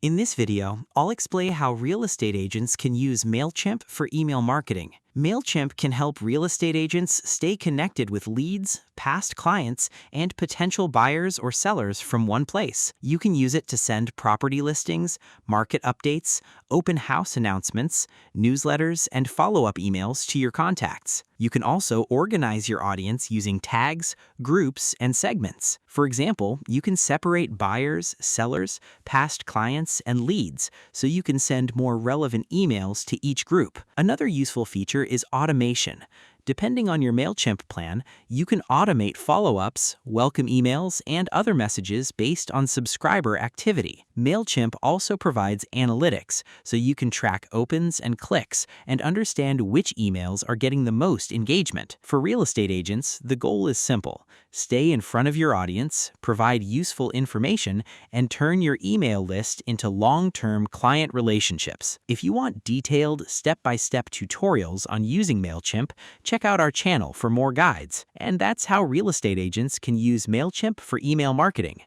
In this video, I'll explain how real estate agents can use Mailchimp for email marketing. Mailchimp can help real estate agents stay connected with leads, past clients, and potential buyers or sellers from one place. You can use it to send property listings, market updates, open house announcements, newsletters, and follow-up emails to your contacts. You can also organize your audience using tags, groups, and segments. For example, you can separate buyers, sellers, past clients, and leads so you can send more relevant emails to each group. Another useful feature is automation. Depending on your Mailchimp plan, you can automate follow-ups, welcome emails, and other messages based on subscriber activity. Mailchimp also provides analytics, so you can track opens and clicks and understand which emails are getting the most engagement. For real estate agents, the goal is simple: stay in front of your audience, provide useful information, and turn your email list into long-term client relationships. If you want detailed, step-by-step tutorials on using Mailchimp, check out our channel for more guides. And that's how real estate agents can use Mailchimp for email marketing.